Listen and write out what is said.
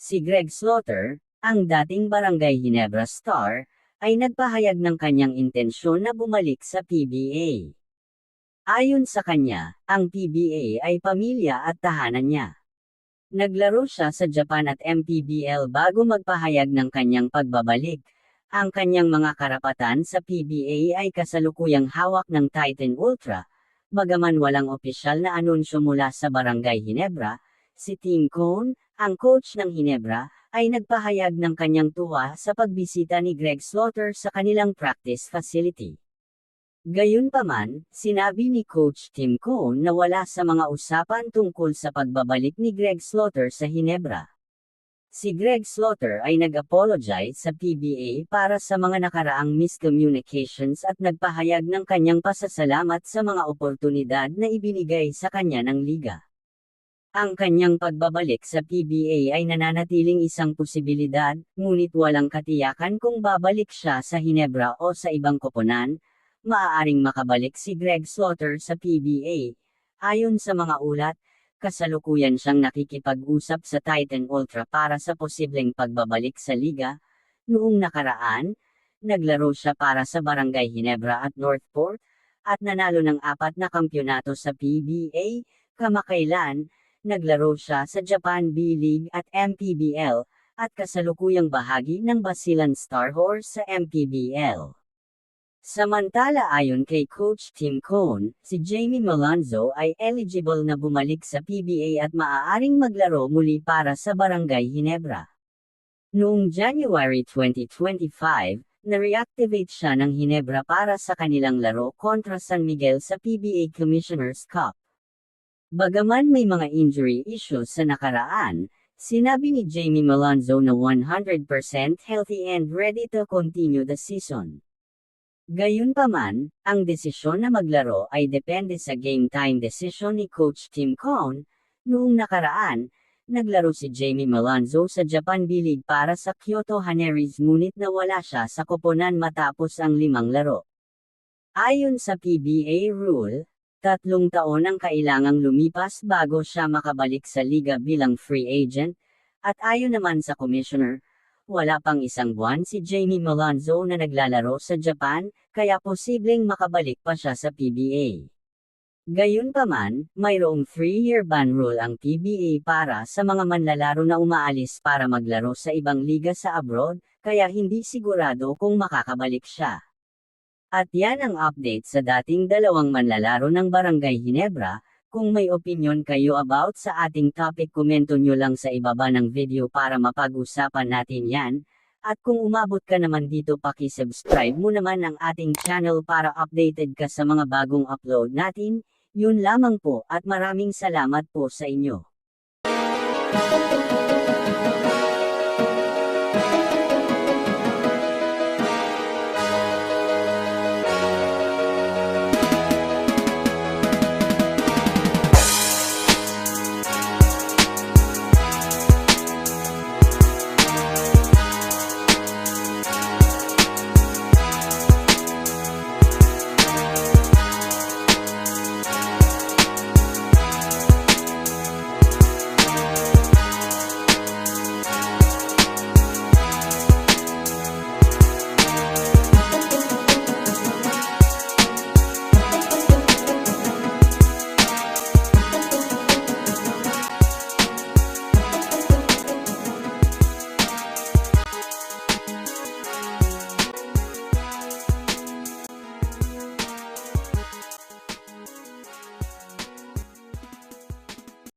Si Greg Slaughter, ang dating Barangay Ginebra star, ay nagpahayag ng kanyang intensyon na bumalik sa PBA. Ayon sa kanya, ang PBA ay pamilya at tahanan niya. Naglaro siya sa Japan at MPBL bago magpahayag ng kanyang pagbabalik. Ang kanyang mga karapatan sa PBA ay kasalukuyang hawak ng Titan Ultra. Bagaman walang opisyal na anunsyo mula sa Barangay Ginebra, si Tim Cone, ang coach ng Ginebra, ay nagpahayag ng kanyang tuwa sa pagbisita ni Greg Slaughter sa kanilang practice facility. Gayunpaman, sinabi ni Coach Tim Cone na wala sa mga usapan tungkol sa pagbabalik ni Greg Slaughter sa Ginebra. Si Greg Slaughter ay nag-apologize sa PBA para sa mga nakaraang miscommunications at nagpahayag ng kanyang pasasalamat sa mga oportunidad na ibinigay sa kanya ng liga. Ang kanyang pagbabalik sa PBA ay nananatiling isang posibilidad, ngunit walang katiyakan kung babalik siya sa Ginebra o sa ibang koponan. Maaaring makabalik si Greg Slaughter sa PBA. Ayon sa mga ulat, kasalukuyan siyang nakikipag-usap sa Titan Ultra para sa posibleng pagbabalik sa liga. Noong nakaraan, naglaro siya para sa Barangay Ginebra at Northport, at nanalo ng 4 na kampyonato sa PBA. Kamakailan, naglaro siya sa Japan B-League at MPBL, at kasalukuyang bahagi ng Basilan Starhorse sa MPBL. Samantala ayon kay Coach Tim Cone, si Jamie Malonzo ay eligible na bumalik sa PBA at maaaring maglaro muli para sa Barangay Ginebra. Noong January 2025, na-reactivate siya ng Ginebra para sa kanilang laro kontra San Miguel sa PBA Commissioner's Cup. Bagaman may mga injury issues sa nakaraan, sinabi ni Jamie Malonzo na 100% healthy and ready to continue the season. Gayunpaman, ang desisyon na maglaro ay depende sa game time decision ni Coach Tim Cone. Noong nakaraan, naglaro si Jamie Malonzo sa Japan B-League para sa Kyoto Haneries ngunit nawala siya sa koponan matapos ang 5 laro. Ayon sa PBA rule, 3 taon ang kailangang lumipas bago siya makabalik sa liga bilang free agent, at ayon naman sa commissioner, wala pang 1 buwan si Jamie Malonzo na naglalaro sa Japan, kaya posibleng makabalik pa siya sa PBA. Gayunpaman, mayroong 3-year ban rule ang PBA para sa mga manlalaro na umaalis para maglaro sa ibang liga sa abroad, kaya hindi sigurado kung makakabalik siya. At yan ang update sa dating 2 manlalaro ng Barangay Ginebra. Kung may opinion kayo about sa ating topic, komento nyo lang sa ibaba ng video para mapag-usapan natin yan. At kung umabot ka naman dito, paki-subscribe mo naman ang ating channel para updated ka sa mga bagong upload natin. Yun lamang po at maraming salamat po sa inyo.